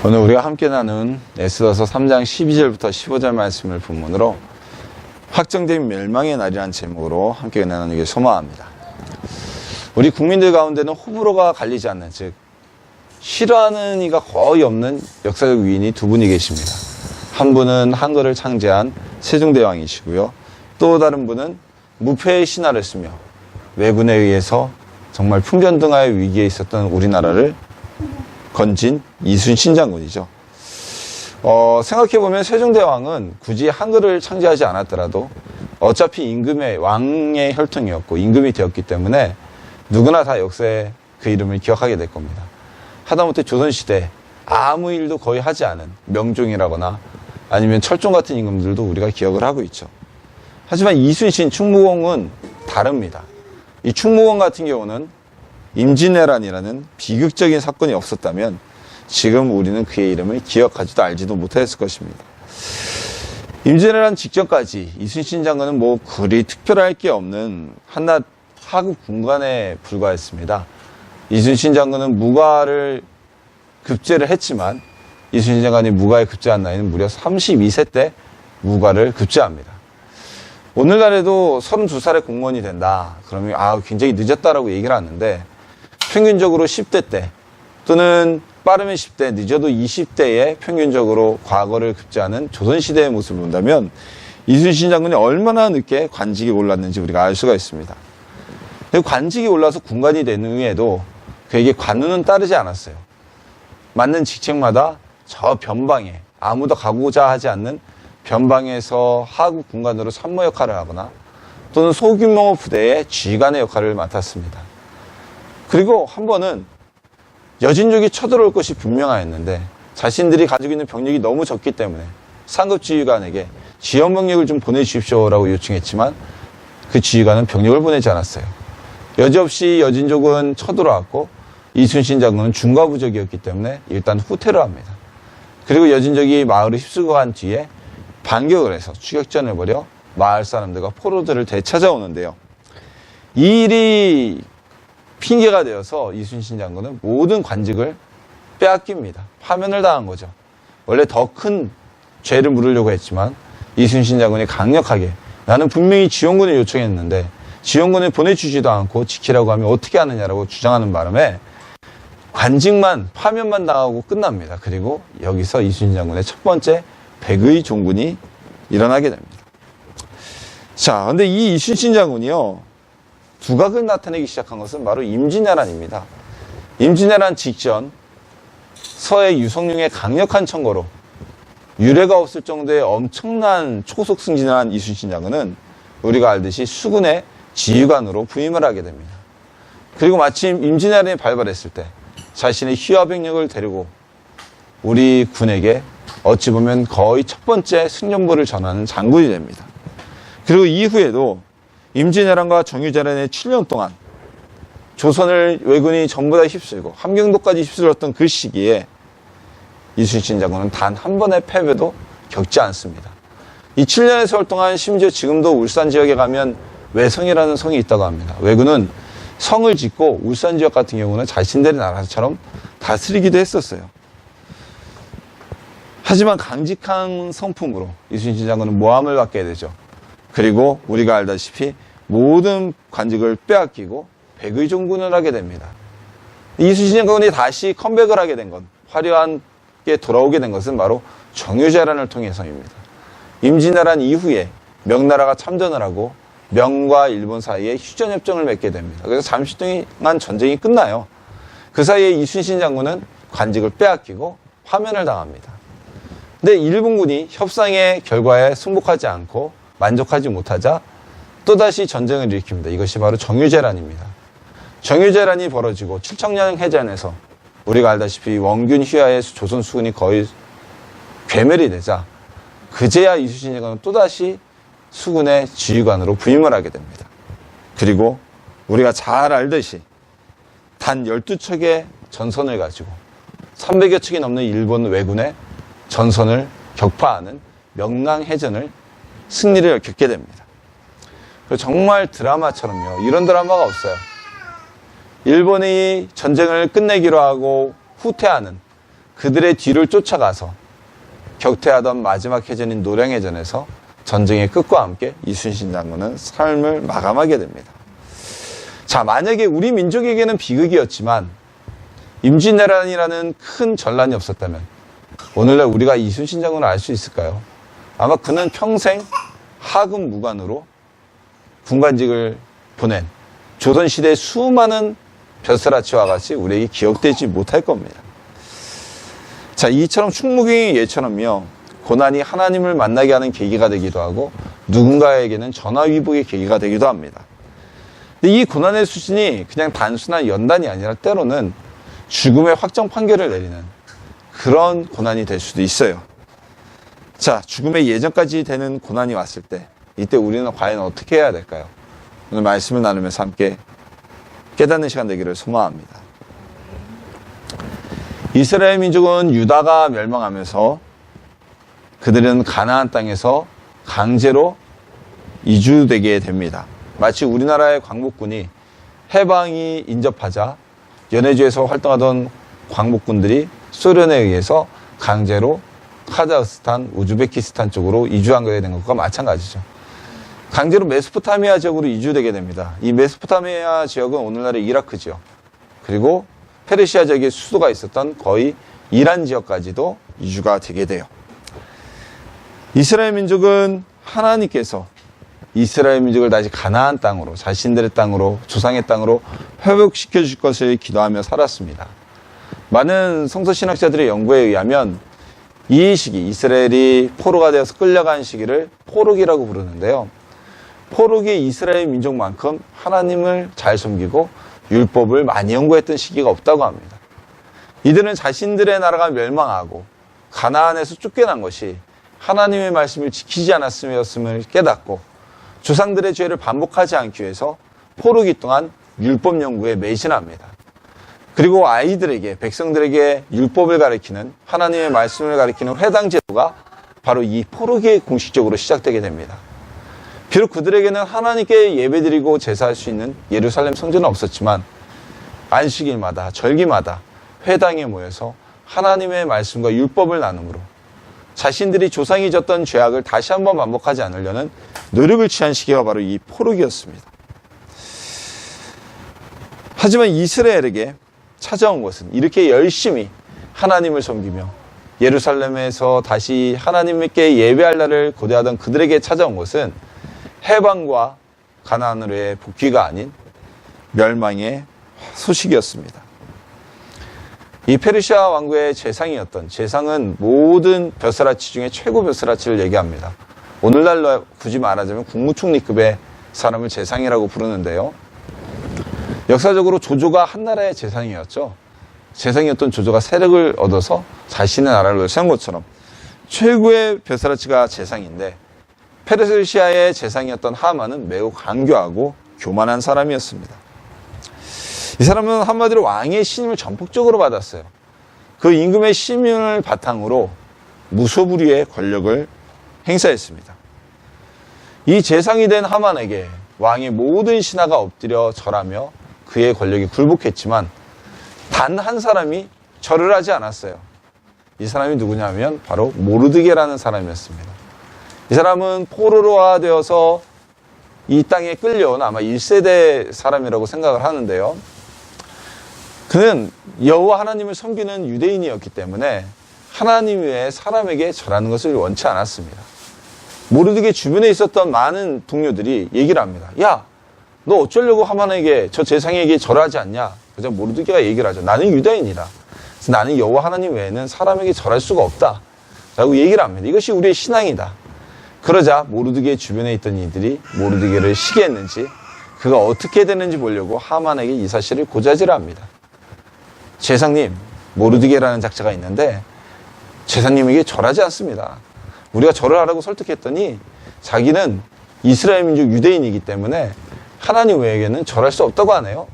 오늘 우리가 함께 나눈 에스더서 3장 12절부터 15절 말씀을 본문으로 확정된 멸망의 날이라는 제목으로 함께 나누기 소망합니다. 우리 국민들 가운데는 호불호가 갈리지 않는, 즉 싫어하는 이가 거의 없는 역사적 위인이 두 분이 계십니다. 한 분은 한글을 창제한 세종대왕이시고요. 또 다른 분은 무패의 신화를 쓰며 왜군에 의해서 정말 풍전등화의 위기에 있었던 우리나라를 건진 이순신 장군이죠. 생각해보면 세종대왕은 굳이 한글을 창제하지 않았더라도 어차피 임금의 왕의 혈통이었고 임금이 되었기 때문에 누구나 다 역사에 그 이름을 기억하게 될 겁니다. 하다못해 조선시대 아무 일도 거의 하지 않은 명종이라거나 아니면 철종 같은 임금들도 우리가 기억을 하고 있죠. 하지만 이순신 충무공은 다릅니다. 이 충무공 같은 경우는 임진왜란이라는 비극적인 사건이 없었다면 지금 우리는 그의 이름을 기억하지도 알지도 못했을 것입니다. 임진왜란 직전까지 이순신 장군은 뭐 그리 특별할 게 없는 한낱 하급 군관에 불과했습니다. 이순신 장군은 무과를 급제를 했지만 이순신 장군이 무과에 급제한 나이는 무려 32세 때 무과를 급제합니다. 오늘날에도 32살의 공무원이 된다. 그러면 굉장히 늦었다라고 얘기를 하는데 평균적으로 10대 때 또는 빠르면 10대, 늦어도 20대에 평균적으로 과거를 급제하는 조선시대의 모습을 본다면 이순신 장군이 얼마나 늦게 관직에 올랐는지 우리가 알 수가 있습니다. 관직이 올라서 군관이 된 후에도 그에게 관우는 따르지 않았어요. 맞는 직책마다 저 변방에 아무도 가고자 하지 않는 변방에서 하급 군관으로 참모 역할을 하거나 또는 소규모 부대의 지휘관의 역할을 맡았습니다. 그리고 한 번은 여진족이 쳐들어올 것이 분명하였는데 자신들이 가지고 있는 병력이 너무 적기 때문에 상급 지휘관에게 지원 병력을 좀 보내주십시오라고 요청했지만 그 지휘관은 병력을 보내지 않았어요. 여지없이 여진족은 쳐들어왔고 이순신 장군은 중과부적이었기 때문에 일단 후퇴를 합니다. 그리고 여진족이 마을을 휩쓸고 간 뒤에 반격을 해서 추격전을 벌여 마을 사람들과 포로들을 되찾아오는데요. 이 일이 핑계가 되어서 이순신 장군은 모든 관직을 빼앗깁니다. 파면을 당한 거죠. 원래 더 큰 죄를 물으려고 했지만 이순신 장군이 강력하게 나는 분명히 지원군을 요청했는데 지원군을 보내주지도 않고 지키라고 하면 어떻게 하느냐라고 주장하는 바람에 관직만 파면만 당하고 끝납니다. 그리고 여기서 이순신 장군의 첫 번째 백의 종군이 일어나게 됩니다. 자, 근데 이 이순신 장군이요. 두각을 나타내기 시작한 것은 바로 임진왜란입니다. 임진왜란 직전 서해 유성룡의 강력한 청거로 유례가 없을 정도의 엄청난 초속 승진을 한 이순신 장군은 우리가 알듯이 수군의 지휘관으로 부임을 하게 됩니다. 그리고 마침 임진왜란이 발발했을 때 자신의 휘하 병력을 데리고 우리 군에게 어찌 보면 거의 첫 번째 승전보를 전하는 장군이 됩니다. 그리고 이후에도 임진왜란과 정유재란의 7년 동안 조선을 왜군이 전부 다 휩쓸고 함경도까지 휩쓸었던 그 시기에 이순신 장군은 단 한 번의 패배도 겪지 않습니다. 이 7년의 세월 동안 심지어 지금도 울산 지역에 가면 외성이라는 성이 있다고 합니다. 왜군은 성을 짓고 울산 지역 같은 경우는 자신들의 나라처럼 다스리기도 했었어요. 하지만 강직한 성품으로 이순신 장군은 모함을 받게 되죠. 그리고 우리가 알다시피 모든 관직을 빼앗기고 백의 종군을 하게 됩니다. 이순신 장군이 다시 컴백을 하게 된 건, 화려하게 돌아오게 된 것은 바로 정유재란을 통해서입니다. 임진왜란 이후에 명나라가 참전을 하고 명과 일본 사이에 휴전협정을 맺게 됩니다. 그래서 잠시 동안 전쟁이 끝나요. 그 사이에 이순신 장군은 관직을 빼앗기고 파면을 당합니다. 근데 일본군이 협상의 결과에 승복하지 않고 만족하지 못하자 또다시 전쟁을 일으킵니다. 이것이 바로 정유재란입니다. 정유재란이 벌어지고 칠청령 해전에서 우리가 알다시피 원균 휘하의 조선 수군이 거의 괴멸이 되자 그제야 이순신 장군은 또다시 수군의 지휘관으로 부임을 하게 됩니다. 그리고 우리가 잘 알듯이 단 12척의 전선을 가지고 300여 척이 넘는 일본 왜군의 전선을 격파하는 명랑해전을 승리를 겪게 됩니다. 정말 드라마처럼요. 이런 드라마가 없어요. 일본이 전쟁을 끝내기로 하고 후퇴하는 그들의 뒤를 쫓아가서 격퇴하던 마지막 해전인 노량해전에서 전쟁의 끝과 함께 이순신 장군은 삶을 마감하게 됩니다. 자, 만약에 우리 민족에게는 비극이었지만 임진왜란이라는 큰 전란이 없었다면 오늘날 우리가 이순신 장군을 알 수 있을까요? 아마 그는 평생 하급 무관으로 군관직을 보낸 조선시대의 수많은 벼슬아치와 같이 우리에게 기억되지 못할 겁니다. 자, 이처럼 충무경의 예처럼요, 고난이 하나님을 만나게 하는 계기가 되기도 하고 누군가에게는 전화위복의 계기가 되기도 합니다. 근데 이 고난의 수준이 그냥 단순한 연단이 아니라 때로는 죽음의 확정 판결을 내리는 그런 고난이 될 수도 있어요. 자, 죽음의 예전까지 되는 고난이 왔을 때 이때 우리는 과연 어떻게 해야 될까요? 오늘 말씀을 나누면서 함께 깨닫는 시간 되기를 소망합니다. 이스라엘 민족은 유다가 멸망하면서 그들은 가나안 땅에서 강제로 이주되게 됩니다. 마치 우리나라의 광복군이 해방이 인접하자 연해주에서 활동하던 광복군들이 소련에 의해서 강제로 카자흐스탄, 우즈베키스탄 쪽으로 이주하게 된 것과 마찬가지죠. 강제로 메소포타미아 지역으로 이주되게 됩니다. 이 메소포타미아 지역은 오늘날의 이라크 지역, 그리고 페르시아 지역의 수도가 있었던 거의 이란 지역까지도 이주가 되게 돼요. 이스라엘 민족은 하나님께서 이스라엘 민족을 다시 가나안 땅으로, 자신들의 땅으로, 조상의 땅으로 회복시켜 줄 것을 기도하며 살았습니다. 많은 성서신학자들의 연구에 의하면 이 시기, 이스라엘이 포로가 되어서 끌려간 시기를 포로기라고 부르는데요. 포로기 이스라엘 민족만큼 하나님을 잘 섬기고 율법을 많이 연구했던 시기가 없다고 합니다. 이들은 자신들의 나라가 멸망하고 가나안에서 쫓겨난 것이 하나님의 말씀을 지키지 않았음을 깨닫고 조상들의 죄를 반복하지 않기 위해서 포로기 동안 율법 연구에 매진합니다. 그리고 아이들에게, 백성들에게 율법을 가르치는, 하나님의 말씀을 가르치는 회당 제도가 바로 이 포로기에 공식적으로 시작되게 됩니다. 비록 그들에게는 하나님께 예배드리고 제사할 수 있는 예루살렘 성전은 없었지만 안식일마다, 절기마다 회당에 모여서 하나님의 말씀과 율법을 나눔으로 자신들이 조상이 졌던 죄악을 다시 한번 반복하지 않으려는 노력을 취한 시기가 바로 이 포로기였습니다. 하지만 이스라엘에게 찾아온 것은, 이렇게 열심히 하나님을 섬기며 예루살렘에서 다시 하나님께 예배할 날을 고대하던 그들에게 찾아온 것은 해방과 가나안으로의 복귀가 아닌 멸망의 소식이었습니다. 이 페르시아 왕국의 제상이었던, 제상은 모든 벼슬아치 중에 최고 벼슬아치를 얘기합니다. 오늘날로 굳이 말하자면 국무총리급의 사람을 제상이라고 부르는데요. 역사적으로 조조가 한 나라의 제상이었죠. 제상이었던 조조가 세력을 얻어서 자신의 나라를 세운 것처럼 최고의 벼슬아치가 제상인데, 페르시아의 제상이었던 하만은 매우 간교하고 교만한 사람이었습니다. 이 사람은 한마디로 왕의 신임을 전폭적으로 받았어요. 그 임금의 신임을 바탕으로 무소불위의 권력을 행사했습니다. 이 제상이 된 하만에게 왕의 모든 신하가 엎드려 절하며 그의 권력이 굴복했지만 단 한 사람이 절을 하지 않았어요. 이 사람이 누구냐면 바로 모르드게라는 사람이었습니다. 이 사람은 포로로가 되어서 이 땅에 끌려온 아마 1세대 사람이라고 생각을 하는데요. 그는 여호와 하나님을 섬기는 유대인이었기 때문에 하나님 외에 사람에게 절하는 것을 원치 않았습니다. 모르드게 주변에 있었던 많은 동료들이 얘기를 합니다. 야, 너 어쩌려고 하만에게, 저 제상에게 절하지 않냐? 그래서 모르드게가 얘기를 하죠. 나는 유대인이다. 그래서 나는 여호와 하나님 외에는 사람에게 절할 수가 없다 라고 얘기를 합니다. 이것이 우리의 신앙이다. 그러자 모르드게 주변에 있던 이들이 모르드게를 시기했는지 그가 어떻게 되는지 보려고 하만에게 이 사실을 고자질을 합니다. 제상님, 모르드게라는 작자가 있는데 제상님에게 절하지 않습니다. 우리가 절을 하라고 설득했더니 자기는 이스라엘 민족 유대인이기 때문에 하나님 외에게는 절할 수 없다고 하네요.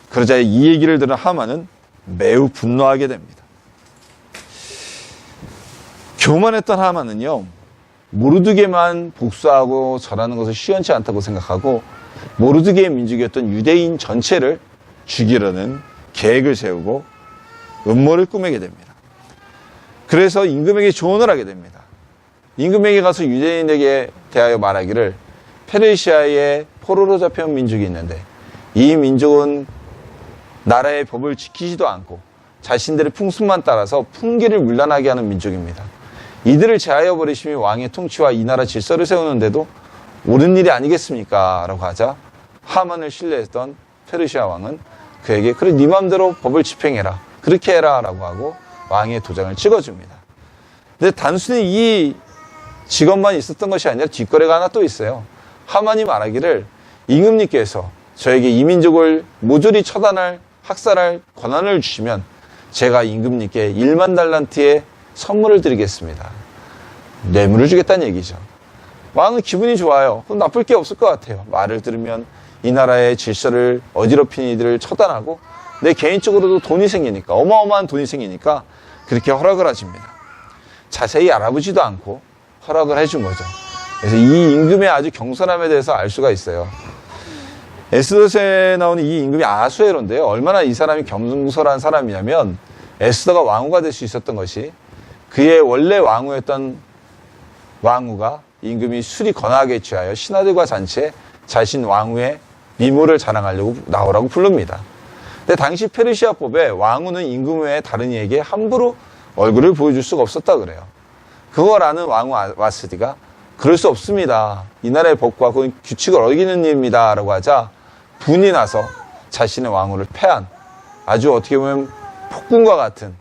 그러자 이 얘기를 들은 하만은 매우 분노하게 됩니다. 교만했던 하만은요, 모르드게만 복수하고 절하는 것을 시원치 않다고 생각하고 모르드게의 민족이었던 유대인 전체를 죽이려는 계획을 세우고 음모를 꾸미게 됩니다. 그래서 임금에게 조언을 하게 됩니다. 임금에게 가서 유대인에게 대하여 말하기를 페르시아에 포로로 잡혀온 민족이 있는데 이 민족은 나라의 법을 지키지도 않고 자신들의 풍습만 따라서 풍기를 문란하게 하는 민족입니다. 이들을 제하여 버리심이 왕의 통치와 이 나라 질서를 세우는데도 옳은 일이 아니겠습니까? 라고 하자 하만을 신뢰했던 페르시아 왕은 그에게 그래 네 맘대로 법을 집행해라. 그렇게 해라 라고 하고 왕의 도장을 찍어줍니다. 근데 단순히 이 직업만 있었던 것이 아니라 뒷거래가 하나 또 있어요. 하만이 말하기를 임금님께서 저에게 이 민족을 모조리 처단할 학살할 권한을 주시면 제가 임금님께 1만 달란트의 선물을 드리겠습니다. 뇌물을 주겠다는 얘기죠. 왕은 기분이 좋아요. 그럼 나쁠 게 없을 것 같아요. 말을 들으면 이 나라의 질서를 어지럽힌 이들을 처단하고 내 개인적으로도 돈이 생기니까 어마어마한 돈이 생기니까 그렇게 허락을 해줍니다. 자세히 알아보지도 않고 허락을 해준 거죠. 그래서 이 임금의 아주 경솔함에 대해서 알 수가 있어요. 에스더서에 나오는 이 임금이 아수에로인데요. 얼마나 이 사람이 겸손한 사람이냐면 에스더가 왕후가 될 수 있었던 것이 그의 원래 왕후였던 왕후가 임금이 술이 거나하게 취하여 신하들과 잔치에 자신 왕후의 미모를 자랑하려고 나오라고 부릅니다. 근데 당시 페르시아법에 왕후는 임금 외에 다른 이에게 함부로 얼굴을 보여줄 수가 없었다 그래요. 그걸 아는 왕후 와스디가 그럴 수 없습니다. 이 나라의 법과 그 규칙을 어기는 일입니다. 라고 하자 분이 나서 자신의 왕후를 패한 아주 어떻게 보면 폭군과 같은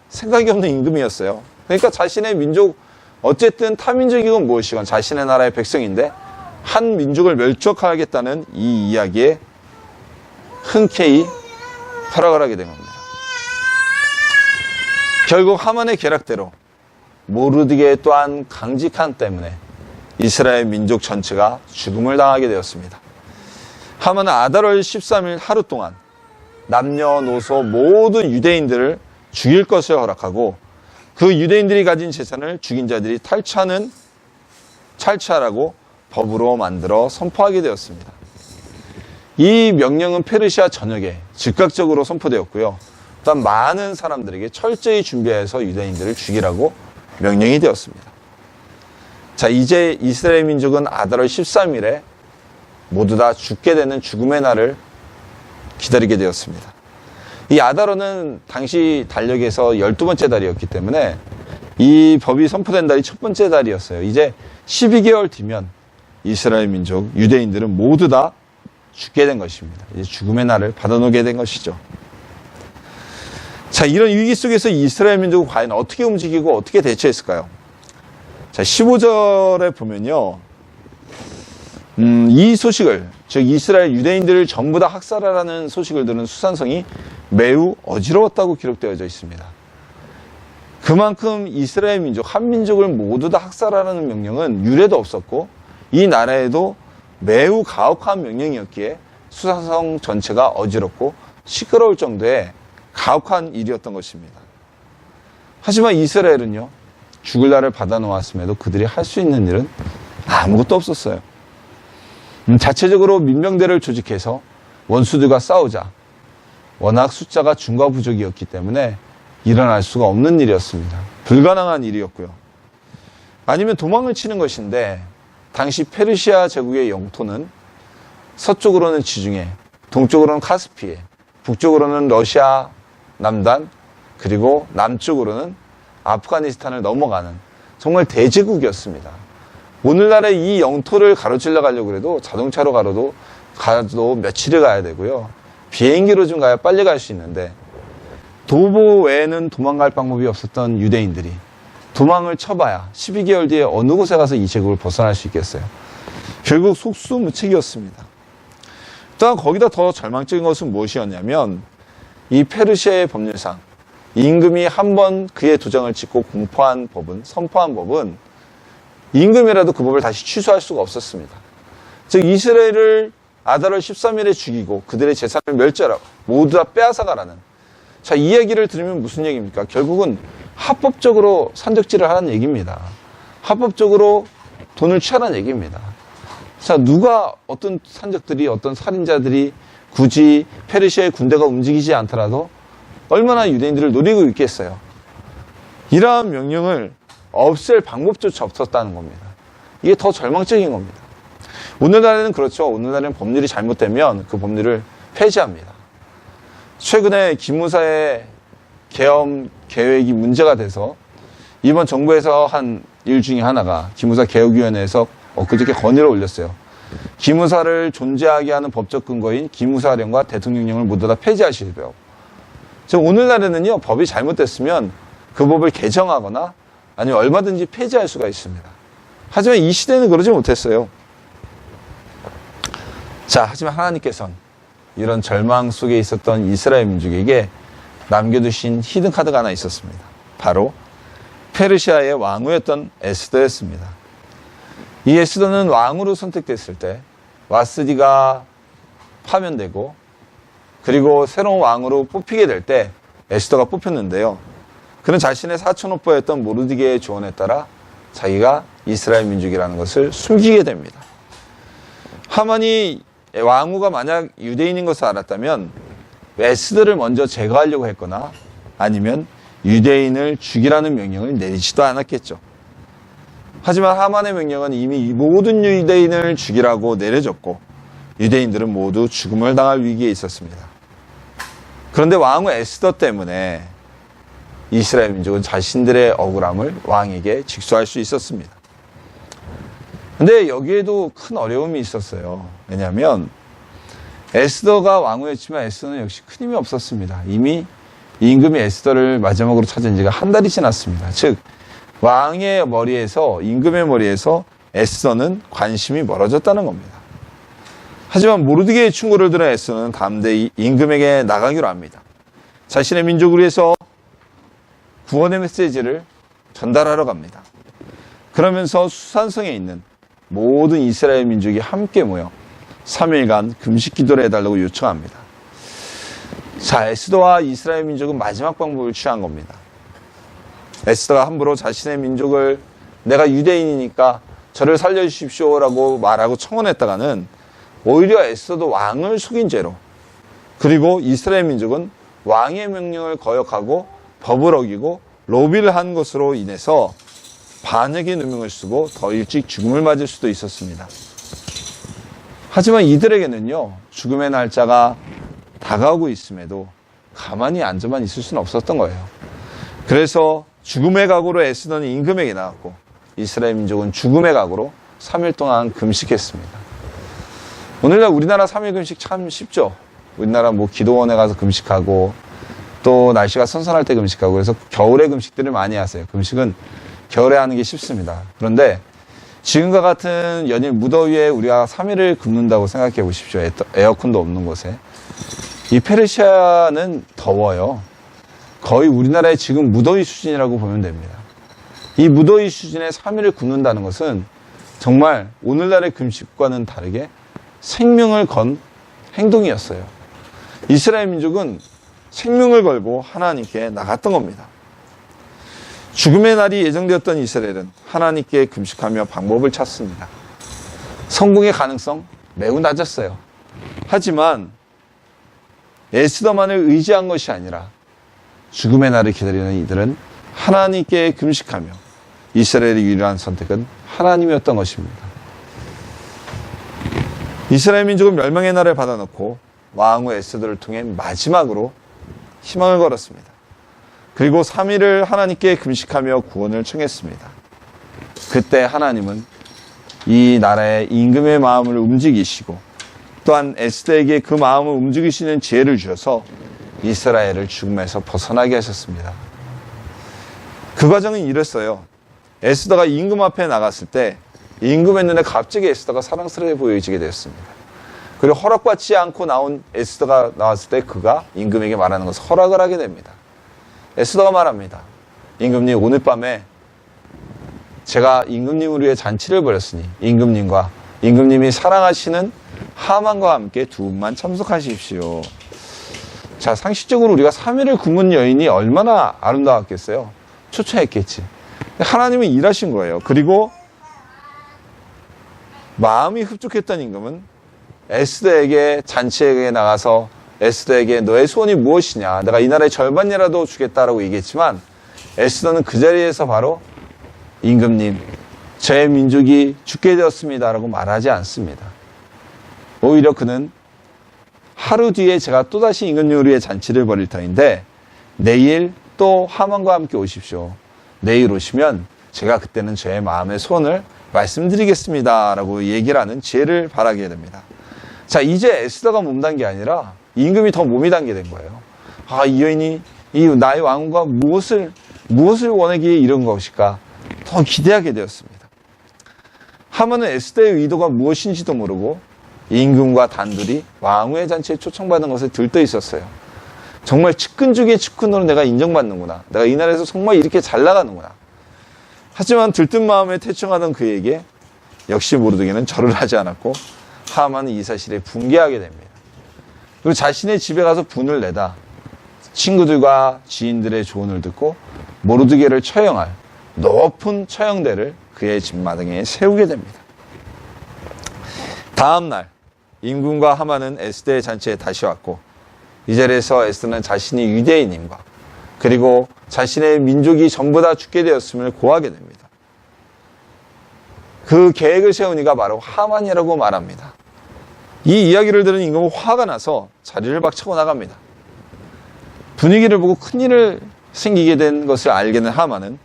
생각이 없는 임금이었어요. 그러니까 자신의 민족, 어쨌든 타민족이건 무엇이건 자신의 나라의 백성인데 한 민족을 멸족하겠다는 이 이야기에 흔쾌히 허락을 하게 된 겁니다. 결국 하만의 계략대로 모르드게 또한 강직한 때문에 이스라엘 민족 전체가 죽음을 당하게 되었습니다. 하만은 아달월 13일 하루 동안 남녀노소 모든 유대인들을 죽일 것을 허락하고 그 유대인들이 가진 재산을 죽인 자들이 탈취하라고 법으로 만들어 선포하게 되었습니다. 이 명령은 페르시아 전역에 즉각적으로 선포되었고요. 또한 많은 사람들에게 철저히 준비해서 유대인들을 죽이라고 명령이 되었습니다. 자, 이제 이스라엘 민족은 아달월 13일에 모두 다 죽게 되는 죽음의 날을 기다리게 되었습니다. 이 아달월은 당시 달력에서 12번째 달이었기 때문에 이 법이 선포된 달이 첫 번째 달이었어요. 이제 12개월 뒤면 이스라엘 민족, 유대인들은 모두 다 죽게 된 것입니다. 이제 죽음의 날을 받아놓게 된 것이죠. 자, 이런 위기 속에서 이스라엘 민족은 과연 어떻게 움직이고 어떻게 대처했을까요? 자, 15절에 보면요. 이 소식을, 즉 이스라엘 유대인들을 전부 다 학살하라는 소식을 들은 수산성이 매우 어지러웠다고 기록되어져 있습니다. 그만큼 이스라엘 민족, 한 민족을 모두 다 학살하라는 명령은 유례도 없었고 이 나라에도 매우 가혹한 명령이었기에 수산성 전체가 어지럽고 시끄러울 정도의 가혹한 일이었던 것입니다. 하지만 이스라엘은요, 죽을 날을 받아놓았음에도 그들이 할 수 있는 일은 아무것도 없었어요. 자체적으로 민병대를 조직해서 원수들과 싸우자 워낙 숫자가 중과 부족이었기 때문에 일어날 수가 없는 일이었습니다. 불가능한 일이었고요. 아니면 도망을 치는 것인데 당시 페르시아 제국의 영토는 서쪽으로는 지중해, 동쪽으로는 카스피해, 북쪽으로는 러시아 남단, 그리고 남쪽으로는 아프가니스탄을 넘어가는 정말 대제국이었습니다. 오늘날의 이 영토를 가로질러 가려고 해도 자동차로 가도 며칠을 가야 되고요. 비행기로 좀 가야 빨리 갈 수 있는데 도보 외에는 도망갈 방법이 없었던 유대인들이 도망을 쳐봐야 12개월 뒤에 어느 곳에 가서 이 제국을 벗어날 수 있겠어요. 결국 속수무책이었습니다. 또한 거기다 더 절망적인 것은 무엇이었냐면 이 페르시아의 법률상 임금이 한 번 그의 도장을 찍고 선포한 법은 임금이라도 그 법을 다시 취소할 수가 없었습니다. 즉 이스라엘을 아달월 13일에 죽이고 그들의 재산을 멸절하고 모두 다 빼앗아가라는, 자, 이 얘기를 들으면 무슨 얘기입니까? 결국은 합법적으로 산적질을 하라는 얘기입니다. 합법적으로 돈을 취하라는 얘기입니다. 자, 어떤 산적들이, 어떤 살인자들이 굳이 페르시아의 군대가 움직이지 않더라도 얼마나 유대인들을 노리고 있겠어요. 이러한 명령을 없앨 방법조차 없었다는 겁니다. 이게 더 절망적인 겁니다. 오늘날에는 그렇죠. 오늘날에는 법률이 잘못되면 그 법률을 폐지합니다. 최근에 기무사의 계엄 계획이 문제가 돼서 이번 정부에서 한 일 중에 하나가 기무사 개혁위원회에서 엊그저께 건의를 올렸어요. 기무사를 존재하게 하는 법적 근거인 기무사령과 대통령령을 모두 다 폐지하시려고. 지금 오늘날에는요, 법이 잘못됐으면 그 법을 개정하거나 아니면 얼마든지 폐지할 수가 있습니다. 하지만 이 시대는 그러지 못했어요. 자, 하지만 하나님께서는 이런 절망 속에 있었던 이스라엘 민족에게 남겨두신 히든카드가 하나 있었습니다. 바로 페르시아의 왕후였던 에스더였습니다. 이 에스더는 왕으로 선택됐을 때 와스디가 파면되고 그리고 새로운 왕으로 뽑히게 될 때 에스더가 뽑혔는데요. 그는 자신의 사촌오빠였던 모르드게의 조언에 따라 자기가 이스라엘 민족이라는 것을 숨기게 됩니다. 하만이 왕후가 만약 유대인인 것을 알았다면 에스더를 먼저 제거하려고 했거나 아니면 유대인을 죽이라는 명령을 내리지도 않았겠죠. 하지만 하만의 명령은 이미 모든 유대인을 죽이라고 내려졌고 유대인들은 모두 죽음을 당할 위기에 있었습니다. 그런데 왕후 에스더 때문에 이스라엘 민족은 자신들의 억울함을 왕에게 직소할 수 있었습니다. 근데 여기에도 큰 어려움이 있었어요. 왜냐하면 에스더가 왕후였지만 에스더는 역시 큰 힘이 없었습니다. 이미 임금이 에스더를 마지막으로 찾은 지가 한 달이 지났습니다. 즉 왕의 머리에서 임금의 머리에서 에스더는 관심이 멀어졌다는 겁니다. 하지만 모르드게의 충고를 들은 에스더는 담대히 임금에게 나가기로 합니다. 자신의 민족을 위해서 구원의 메시지를 전달하러 갑니다. 그러면서 수산성에 있는 모든 이스라엘 민족이 함께 모여 3일간 금식 기도를 해달라고 요청합니다. 자, 에스더와 이스라엘 민족은 마지막 방법을 취한 겁니다. 에스더가 함부로 자신의 민족을 내가 유대인이니까 저를 살려주십시오라고 말하고 청원했다가는 오히려 에스더도 왕을 속인 죄로 그리고 이스라엘 민족은 왕의 명령을 거역하고 법을 어기고 로비를 한 것으로 인해서 반역의 누명을 쓰고 더 일찍 죽음을 맞을 수도 있었습니다. 하지만 이들에게는요, 죽음의 날짜가 다가오고 있음에도 가만히 앉아만 있을 수는 없었던 거예요. 그래서 죽음의 각오로 에스더는 임금에게 나갔고 이스라엘 민족은 죽음의 각오로 3일 동안 금식했습니다. 오늘날 우리나라 3일 금식 참 쉽죠. 우리나라 뭐 기도원에 가서 금식하고 또 날씨가 선선할 때 금식하고 그래서 겨울에 금식들을 많이 하세요. 금식은 겨울에 하는 게 쉽습니다. 그런데 지금과 같은 연일 무더위에 우리가 3일을 굶는다고 생각해 보십시오. 에어컨도 없는 곳에. 이 페르시아는 더워요. 거의 우리나라의 지금 무더위 수준이라고 보면 됩니다. 이 무더위 수준에 3일을 굶는다는 것은 정말 오늘날의 금식과는 다르게 생명을 건 행동이었어요. 이스라엘 민족은 생명을 걸고 하나님께 나갔던 겁니다. 죽음의 날이 예정되었던 이스라엘은 하나님께 금식하며 방법을 찾습니다. 성공의 가능성 매우 낮았어요. 하지만 에스더만을 의지한 것이 아니라 죽음의 날을 기다리는 이들은 하나님께 금식하며 이스라엘의 유일한 선택은 하나님이었던 것입니다. 이스라엘 민족은 멸망의 날을 받아놓고 왕후 에스더를 통해 마지막으로 희망을 걸었습니다. 그리고 3일을 하나님께 금식하며 구원을 청했습니다. 그때 하나님은 이 나라의 임금의 마음을 움직이시고 또한 에스더에게 그 마음을 움직이시는 지혜를 주셔서 이스라엘을 죽음에서 벗어나게 하셨습니다. 그 과정은 이랬어요. 에스더가 임금 앞에 나갔을 때 임금의 눈에 갑자기 에스더가 사랑스러워 보여지게 되었습니다. 그리고 허락받지 않고 나온 에스더가 나왔을 때 그가 임금에게 말하는 것을 허락을 하게 됩니다. 에스더가 말합니다. 임금님, 오늘 밤에 제가 임금님을 위해 잔치를 벌였으니 임금님이 사랑하시는 하만과 함께 두 분만 참석하십시오. 자, 상식적으로 우리가 3일을 굶은 여인이 얼마나 아름다웠겠어요? 초췌했겠지. 하나님은 일하신 거예요. 그리고 마음이 흡족했던 임금은 에스더에게 잔치에 나가서 에스더에게 너의 소원이 무엇이냐, 내가 이 나라의 절반이라도 주겠다라고 얘기했지만 에스더는 그 자리에서 바로 임금님, 저의 민족이 죽게 되었습니다라고 말하지 않습니다. 오히려 그는 하루 뒤에 제가 또다시 임금님을 위해 잔치를 벌일 터인데 내일 또 하만과 함께 오십시오. 내일 오시면 제가 그때는 저의 마음의 소원을 말씀드리겠습니다 라고 얘기를 하는 지혜를 바라게 됩니다. 자, 이제 에스더가 몸단 게 아니라 임금이 더 몸이 단게 된 거예요. 이 여인이 나의 왕과 무엇을 원하기에 이런 것일까 더 기대하게 되었습니다. 하만은 에스더의 의도가 무엇인지도 모르고 임금과 단둘이 왕후의 잔치에 초청받은 것에 들떠 있었어요. 정말 측근 중에 측근으로 내가 인정받는구나. 내가 이 나라에서 정말 이렇게 잘 나가는구나. 하지만 들뜬 마음에 태청하던 그에게 역시 모르드게는 절을 하지 않았고 하만은 이 사실에 분개하게 됩니다. 그리고 자신의 집에 가서 분을 내다 친구들과 지인들의 조언을 듣고 모르드게를 처형할 높은 처형대를 그의 집 마당에 세우게 됩니다. 다음 날 임금과 하만은 에스더의 잔치에 다시 왔고 이 자리에서 에스더는 자신이 유대인임과 그리고 자신의 민족이 전부 다 죽게 되었음을 고하게 됩니다. 그 계획을 세운 이가 바로 하만이라고 말합니다. 이 이야기를 들은 임금은 화가 나서 자리를 박차고 나갑니다. 분위기를 보고 큰일을 생기게 된 것을 알게 된 하만은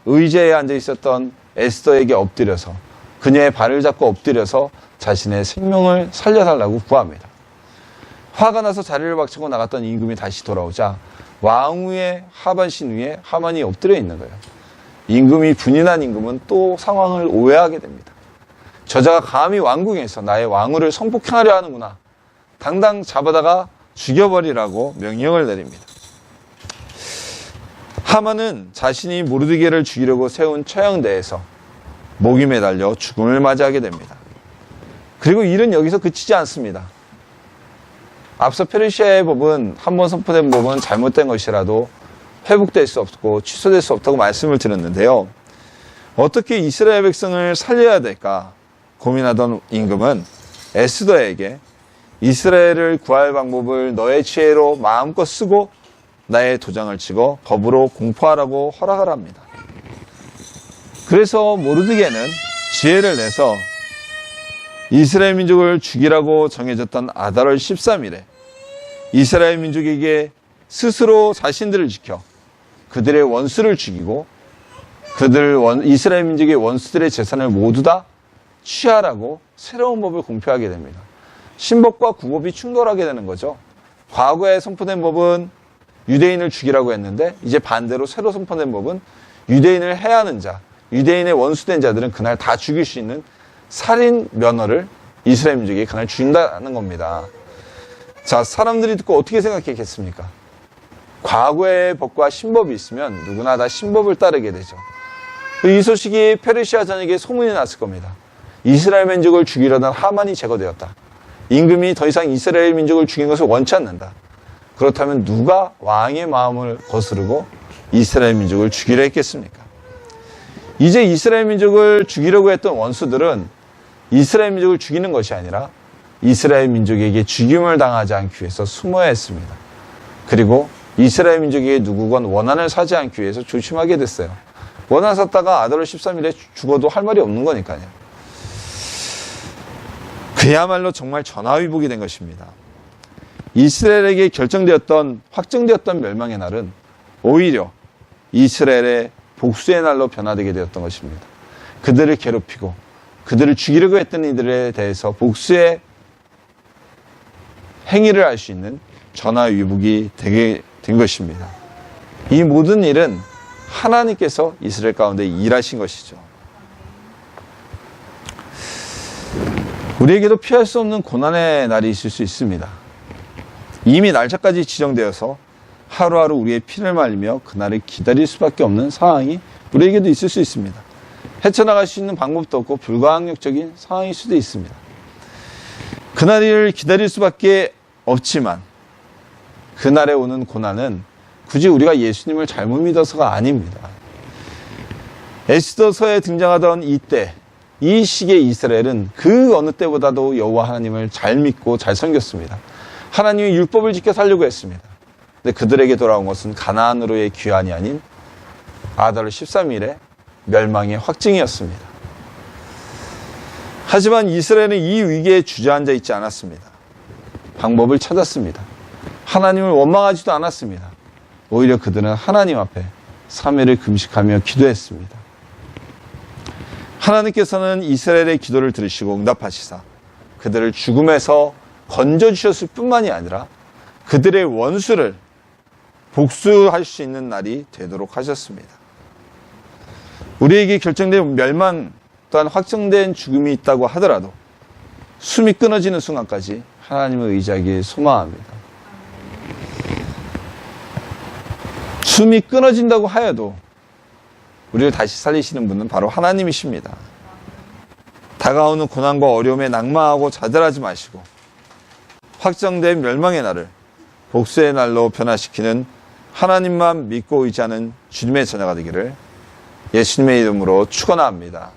의자에 앉아 있었던 에스더에게 엎드려서 그녀의 발을 잡고 엎드려서 자신의 생명을 살려달라고 구합니다. 화가 나서 자리를 박차고 나갔던 임금이 다시 돌아오자 왕후의 하반신 위에 하만이 엎드려 있는 거예요. 임금이 분이 난 임금은 또 상황을 오해하게 됩니다. 저자가 감히 왕궁에서 나의 왕후를 성폭행하려 하는구나. 당장 잡아다가 죽여버리라고 명령을 내립니다. 하만은 자신이 모르드게를 죽이려고 세운 처형대에서 목이 매달려 죽음을 맞이하게 됩니다. 그리고 일은 여기서 그치지 않습니다. 앞서 페르시아의 법은 한번 선포된 법은 잘못된 것이라도 회복될 수 없고 취소될 수 없다고 말씀을 드렸는데요. 어떻게 이스라엘 백성을 살려야 될까 고민하던 임금은 에스더에게 이스라엘을 구할 방법을 너의 지혜로 마음껏 쓰고 나의 도장을 찍어 법으로 공포하라고 허락을 합니다. 그래서 모르드게는 지혜를 내서 이스라엘 민족을 죽이라고 정해졌던 아달월 13일에 이스라엘 민족에게 스스로 자신들을 지켜 그들의 원수를 죽이고 이스라엘 민족의 원수들의 재산을 모두 다 취하라고 새로운 법을 공표하게 됩니다. 신법과 구법이 충돌하게 되는 거죠. 과거에 선포된 법은 유대인을 죽이라고 했는데 이제 반대로 새로 선포된 법은 유대인을 해하는 자, 유대인의 원수된 자들은 그날 다 죽일 수 있는 살인 면허를 이스라엘 민족에게 그날 준다는 겁니다. 자, 사람들이 듣고 어떻게 생각했겠습니까? 과거의 법과 신법이 있으면 누구나 다 신법을 따르게 되죠. 이 소식이 페르시아 전역에 소문이 났을 겁니다. 이스라엘 민족을 죽이려던 하만이 제거되었다. 임금이 더 이상 이스라엘 민족을 죽인 것을 원치 않는다. 그렇다면 누가 왕의 마음을 거스르고 이스라엘 민족을 죽이려 했겠습니까? 이제 이스라엘 민족을 죽이려고 했던 원수들은 이스라엘 민족을 죽이는 것이 아니라 이스라엘 민족에게 죽임을 당하지 않기 위해서 숨어야 했습니다. 그리고 이스라엘 민족에게 누구건 원한을 사지 않기 위해서 조심하게 됐어요. 원한 샀다가 아달월 13일에 죽어도 할 말이 없는 거니까요. 그야말로 정말 전화위복이 된 것입니다. 이스라엘에게 확정되었던 멸망의 날은 오히려 이스라엘의 복수의 날로 변화되게 되었던 것입니다. 그들을 괴롭히고 그들을 죽이려고 했던 이들에 대해서 복수의 행위를 할 수 있는 전화위복이 되게 된 것입니다. 이 모든 일은 하나님께서 이스라엘 가운데 일하신 것이죠. 우리에게도 피할 수 없는 고난의 날이 있을 수 있습니다. 이미 날짜까지 지정되어서 하루하루 우리의 피를 말리며 그날을 기다릴 수밖에 없는 상황이 우리에게도 있을 수 있습니다. 헤쳐나갈 수 있는 방법도 없고 불가항력적인 상황일 수도 있습니다. 그날을 기다릴 수밖에 없지만 그날에 오는 고난은 굳이 우리가 예수님을 잘못 믿어서가 아닙니다. 에스더서에 등장하던 이때, 이 시기의 이스라엘은 그 어느 때보다도 여호와 하나님을 잘 믿고 잘 섬겼습니다. 하나님의 율법을 지켜 살려고 했습니다. 근데 그들에게 돌아온 것은 가나안으로의 귀환이 아닌 아달 13일에 멸망의 확증이었습니다. 하지만 이스라엘은 이 위기에 주저앉아 있지 않았습니다. 방법을 찾았습니다. 하나님을 원망하지도 않았습니다. 오히려 그들은 하나님 앞에 3일을 금식하며 기도했습니다. 하나님께서는 이스라엘의 기도를 들으시고 응답하시사 그들을 죽음에서 건져주셨을 뿐만이 아니라 그들의 원수를 복수할 수 있는 날이 되도록 하셨습니다. 우리에게 결정된 멸망 또한 확정된 죽음이 있다고 하더라도 숨이 끊어지는 순간까지 하나님을 의지하길 소망합니다. 숨이 끊어진다고 하여도 우리를 다시 살리시는 분은 바로 하나님이십니다. 다가오는 고난과 어려움에 낭망하고 좌절하지 마시고 확정된 멸망의 날을 복수의 날로 변화시키는 하나님만 믿고 의지하는 주님의 자녀가 되기를 예수님의 이름으로 축원합니다.